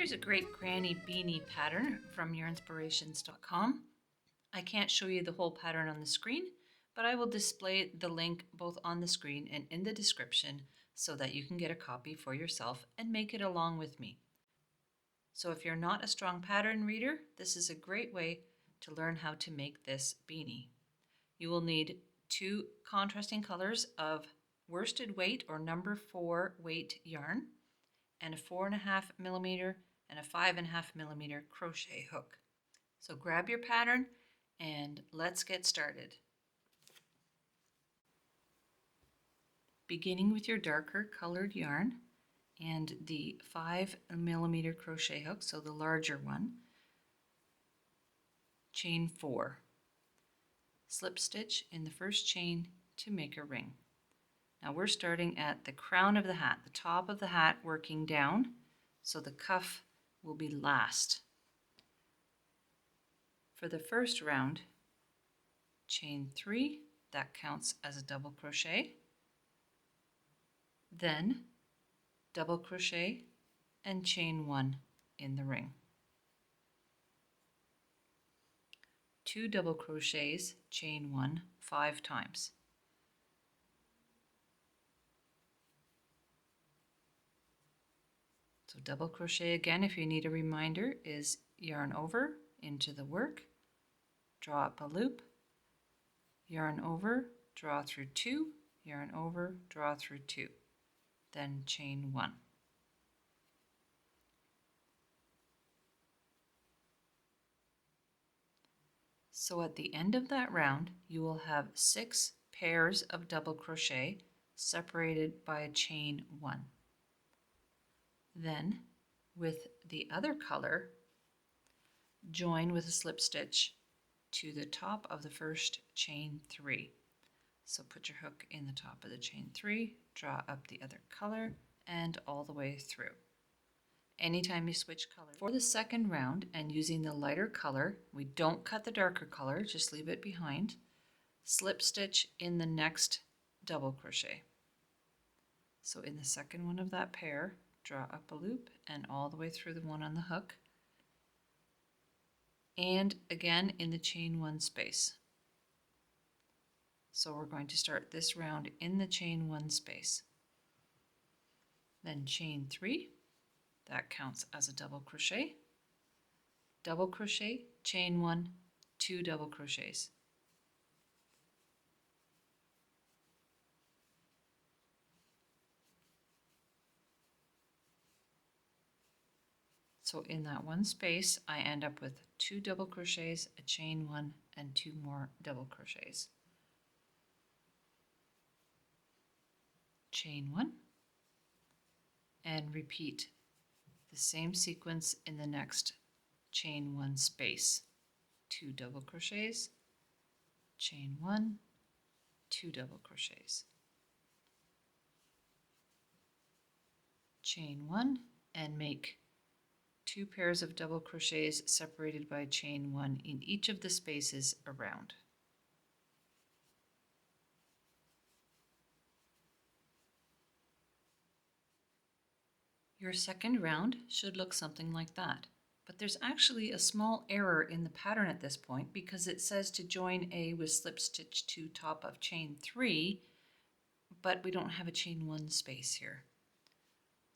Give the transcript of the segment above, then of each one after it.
Here's a great granny beanie pattern from yourinspirations.com. I can't show you the whole pattern on the screen, but I will display the link both on the screen and in the description so that you can get a copy for yourself and make it along with me. So if you're not a strong pattern reader, this is a great way to learn how to make this beanie. You will need 2 contrasting colors of worsted weight or number 4 weight yarn and a 4.5mm and a 5.5mm crochet hook. So grab your pattern and let's get started. Beginning with your darker colored yarn and the 5mm crochet hook, so the larger one, chain 4. Slip stitch in the first chain to make a ring. Now we're starting at the crown of the hat, the top of the hat, working down, so the cuff will be last. For the first round, chain 3, that counts as a double crochet, then double crochet and chain 1 in the ring. 2 double crochets, chain 1 5 times. So double crochet again, if you need a reminder, is yarn over into the work, draw up a loop, yarn over, draw through 2, yarn over, draw through 2, then chain 1. So at the end of that round, you will have 6 pairs of double crochet separated by a chain 1. Then, with the other color, join with a slip stitch to the top of the first chain 3. So put your hook in the top of the chain 3, draw up the other color, and all the way through. Anytime you switch color. For the second round, and using the lighter color, we don't cut the darker color, just leave it behind. Slip stitch in the next double crochet. So in the second one of that pair, draw up a loop and all the way through the one on the hook. And again in the chain 1 space. So we're going to start this round in the chain 1 space. Then chain 3. That counts as a double crochet, chain 1, 2 double crochets. So in that one space, I end up with 2 double crochets, a chain 1, and 2 more double crochets. Chain 1, and repeat the same sequence in the next chain 1 space. 2 double crochets, chain 1, 2 double crochets. Chain 1 and make 2 pairs of double crochets separated by chain 1 in each of the spaces around. Your second round should look something like that, but there's actually a small error in the pattern at this point because it says to join A with slip stitch to top of chain 3, but we don't have a chain 1 space here.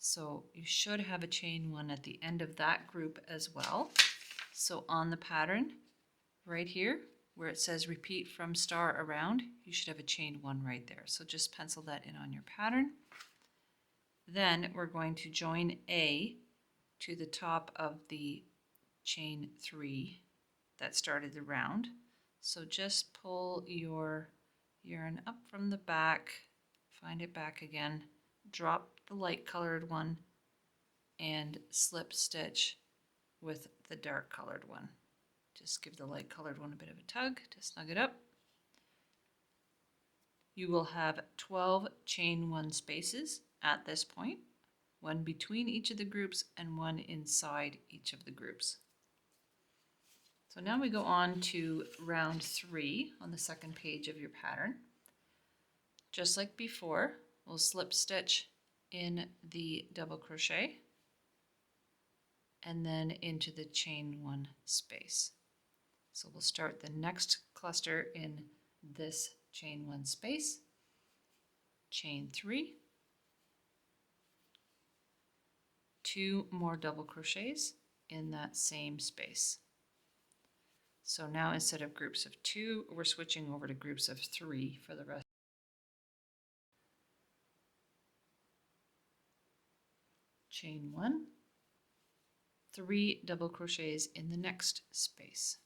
So you should have a chain 1 at the end of that group as well. So on the pattern right here where it says repeat from star around, you should have a chain 1 right there. So just pencil that in on your pattern. Then we're going to join A to the top of the chain 3 that started the round. So just pull your yarn up from the back, find it back again, drop the light colored one, and slip stitch with the dark colored one. Just give the light colored one a bit of a tug to snug it up. You will have 12 chain 1 spaces at this point, 1 between each of the groups and 1 inside each of the groups. So now we go on to round 3 on the second page of your pattern. Just like before, we'll slip stitch in the double crochet, and then into the chain 1 space. So we'll start the next cluster in this chain 1 space, chain 3, 2 more double crochets in that same space. So now instead of groups of 2, we're switching over to groups of 3 for the rest. Chain 1, 3 double crochets in the next space.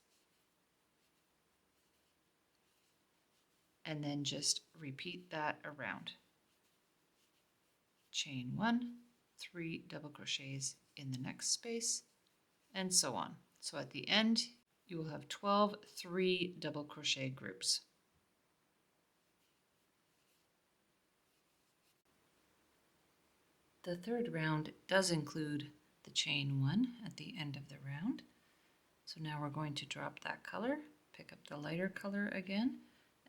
And then just repeat that around. Chain 1, 3 double crochets in the next space, and so on. So at the end, you will have 12 3 double crochet groups. The third round does include the chain 1 at the end of the round. So now we're going to drop that color, pick up the lighter color again,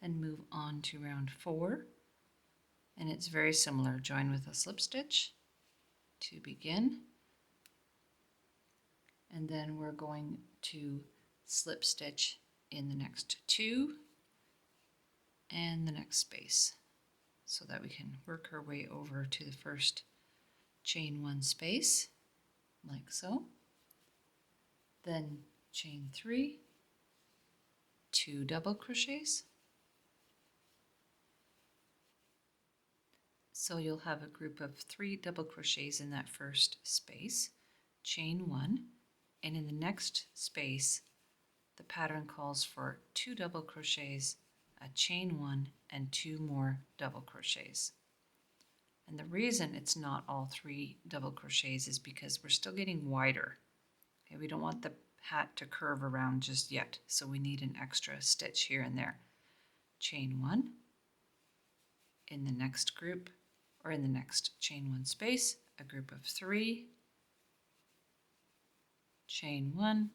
and move on to round 4. And it's very similar. Join with a slip stitch to begin. And then we're going to slip stitch in the next 2 and the next space so that we can work our way over to the first chain 1 space, like so. Then chain 3, 2 double crochets. So you'll have a group of 3 double crochets in that first space, chain 1, and in the next space the pattern calls for 2 double crochets, a chain 1, and 2 more double crochets. And the reason it's not all 3 double crochets is because we're still getting wider. Okay, we don't want the hat to curve around just yet, so we need an extra stitch here and there. Chain 1 in the next group, or in the next chain 1 space, a group of 3, chain 1,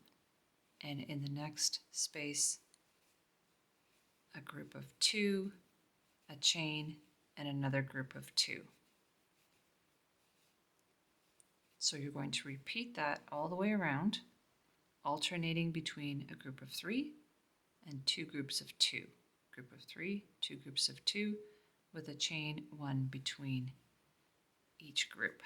and in the next space, a group of 2, a chain, and another group of 2. So you're going to repeat that all the way around, alternating between a group of 3 and 2 groups of 2. Group of 3, 2 groups of 2, with a chain 1 between each group.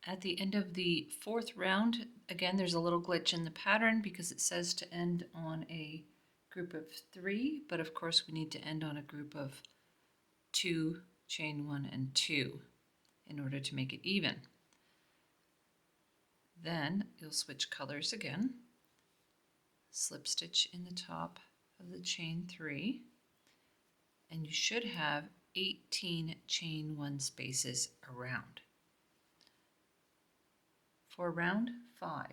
At the end of the 4th round, again, there's a little glitch in the pattern because it says to end on a group of 3, but of course we need to end on a group of 2, chain 1 and 2 in order to make it even. Then you'll switch colors again, slip stitch in the top of the chain 3, and you should have 18 chain 1 spaces around. For round 5,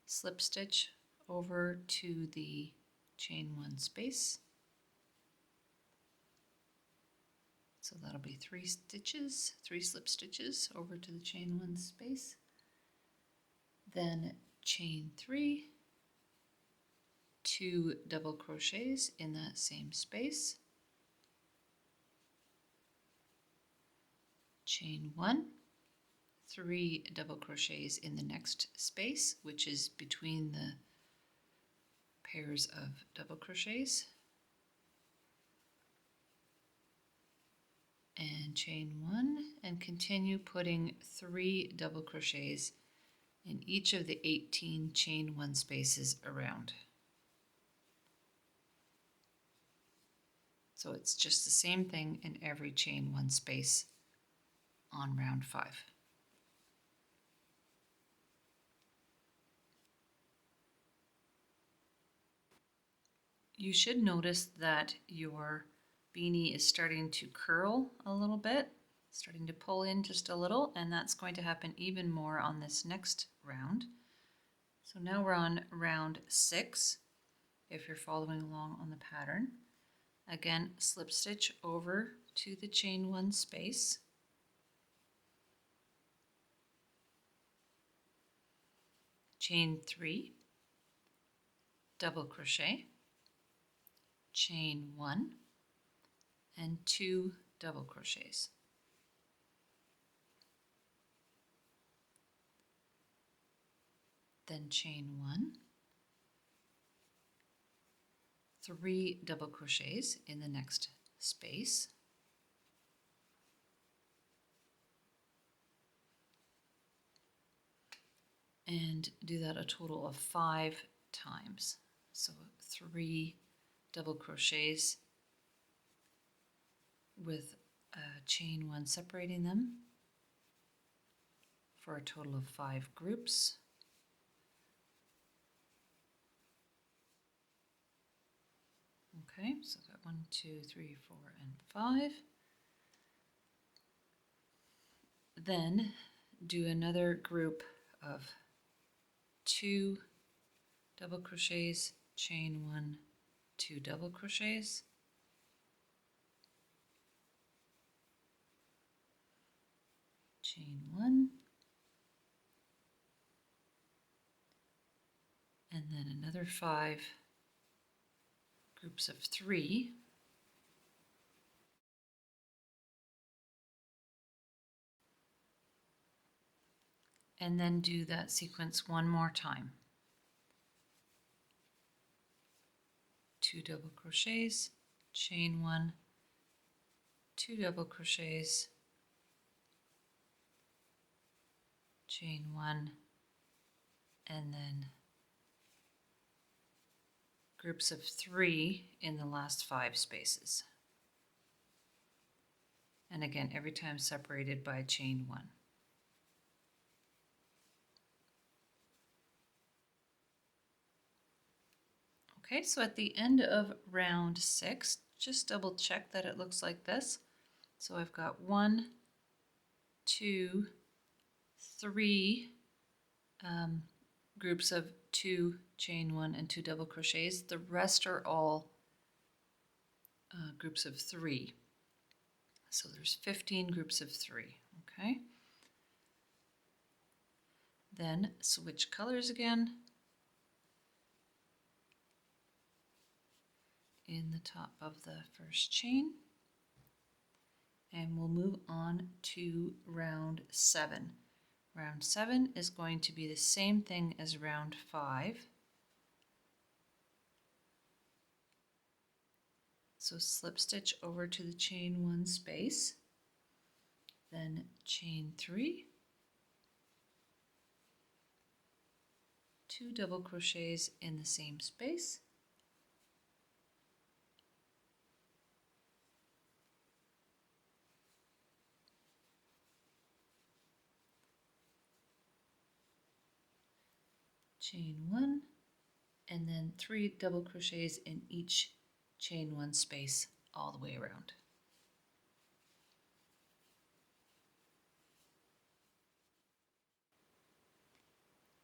slip stitch over to the chain 1 space. So that'll be 3 stitches, 3 slip stitches over to the chain 1 space. Then chain 3, 2 double crochets in that same space. Chain 1, 3 double crochets in the next space, which is between the pairs of double crochets. And chain 1, and continue putting 3 double crochets in each of the 18 chain 1 spaces around. So it's just the same thing in every chain 1 space on round 5. You should notice that your beanie is starting to curl a little bit, starting to pull in just a little, and that's going to happen even more on this next round. So now we're on round 6, if you're following along on the pattern. Again, slip stitch over to the chain 1 space. Chain 3, double crochet, chain 1, and 2 double crochets. Then chain 1, 3 double crochets in the next space, and do that a total of 5 times. So 3 double crochets with chain 1 separating them for a total of 5 groups. Okay, so got 1, 2, 3, 4, and 5. Then do another group of 2 double crochets, chain 1, 2 double crochets, chain 1, and then another 5 groups of 3, and then do that sequence one more time. 2 double crochets, chain 1, 2 double crochets, chain 1, and then groups of 3 in the last 5 spaces. And again, every time separated by chain 1. Okay, so at the end of round 6, just double check that it looks like this. So I've got 1, 2, 3 groups of 2 chain 1 and 2 double crochets. The rest are all groups of 3. So there's 15 groups of 3, okay? Then switch colors again in the top of the first chain, and we'll move on to round 7. Round 7 is going to be the same thing as round 5. So slip stitch over to the chain 1 space, then chain 3, 2 double crochets in the same space, chain 1, and then 3 double crochets in each chain 1 space all the way around.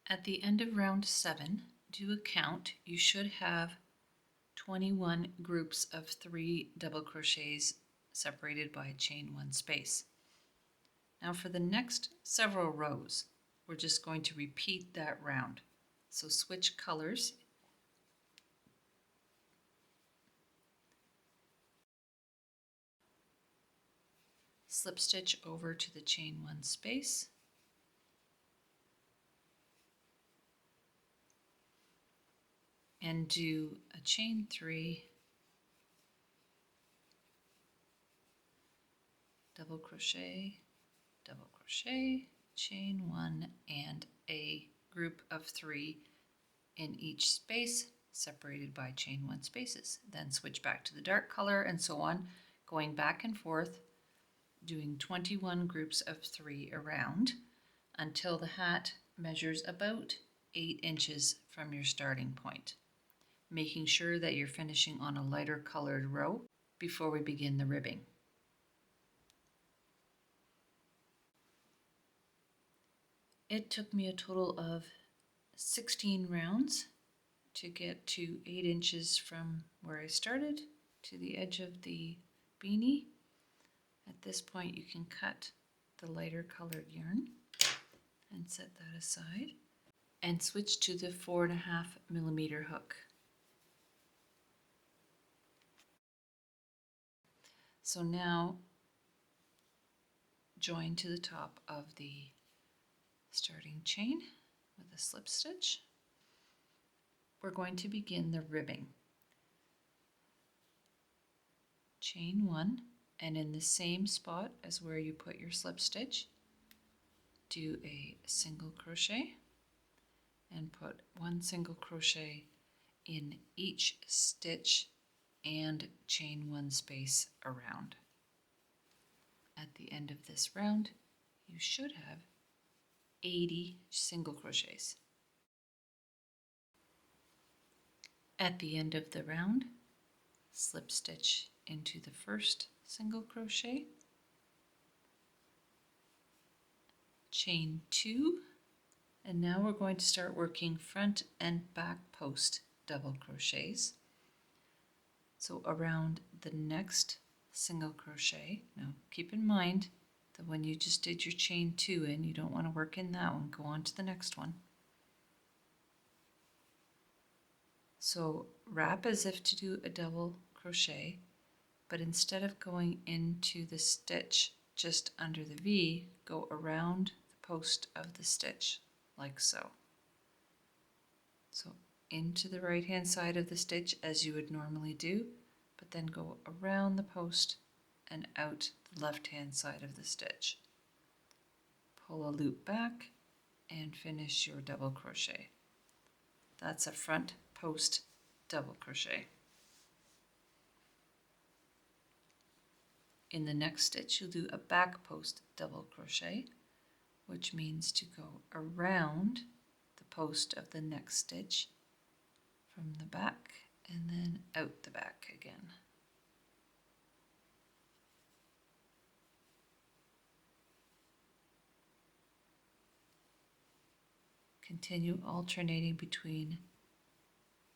At the end of round 7, do a count. You should have 21 groups of 3 double crochets separated by a chain 1 space. Now for the next several rows, we're just going to repeat that round. So switch colors. Slip stitch over to the chain 1 space, and do a chain 3, double crochet, chain 1, and a group of 3 in each space separated by chain 1 spaces. Then switch back to the dark color and so on, going back and forth, doing 21 groups of 3 around until the hat measures about 8 inches from your starting point, making sure that you're finishing on a lighter colored row before we begin the ribbing. It took me a total of 16 rounds to get to 8 inches from where I started to the edge of the beanie. At this point you can cut the lighter colored yarn and set that aside and switch to the 4.5mm hook. So now join to the top of the starting chain with a slip stitch. We're going to begin the ribbing. Chain 1, and in the same spot as where you put your slip stitch, do a single crochet and put 1 single crochet in each stitch and chain 1 space around. At the end of this round, you should have 80 single crochets. At the end of the round, slip stitch into the first single crochet, chain 2, and now we're going to start working front and back post double crochets. So around the next single crochet, now keep in mind that when you just did your chain 2 in, you don't want to work in that one, go on to the next one. So wrap as if to do a double crochet, but instead of going into the stitch just under the V, go around the post of the stitch like so. So into the right hand side of the stitch as you would normally do, but then go around the post and out the left hand side of the stitch. Pull a loop back and finish your double crochet. That's a front post double crochet. In the next stitch you'll do a back post double crochet, which means to go around the post of the next stitch from the back and then out the back again. Continue alternating between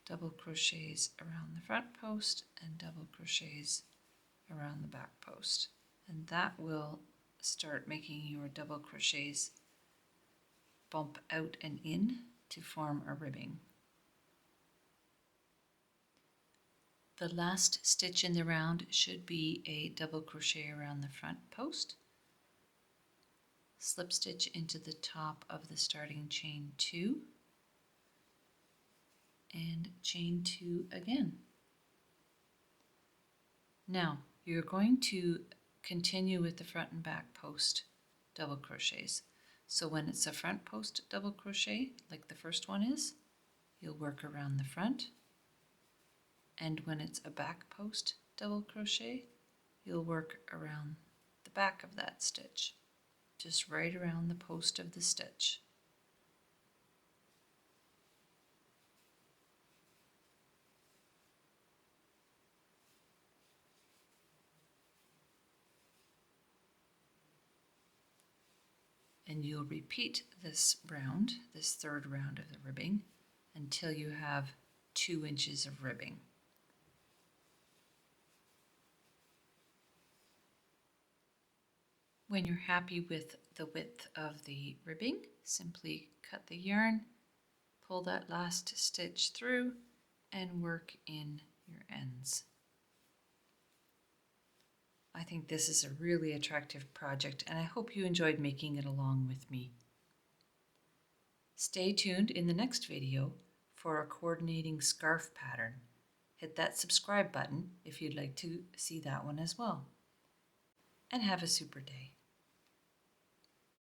double crochets around the front post and double crochets around the back post, and that will start making your double crochets bump out and in to form a ribbing. The last stitch in the round should be a double crochet around the front post, slip stitch into the top of the starting chain 2 and chain 2 again. Now you're going to continue with the front and back post double crochets. So when it's a front post double crochet, like the first one is, you'll work around the front, and when it's a back post double crochet, you'll work around the back of that stitch, just right around the post of the stitch. And you'll repeat this round, this third round of the ribbing, until you have 2 inches of ribbing. When you're happy with the width of the ribbing, simply cut the yarn, pull that last stitch through, and work in your ends. I think this is a really attractive project, and I hope you enjoyed making it along with me. Stay tuned in the next video for a coordinating scarf pattern. Hit that subscribe button if you'd like to see that one as well. And have a super day.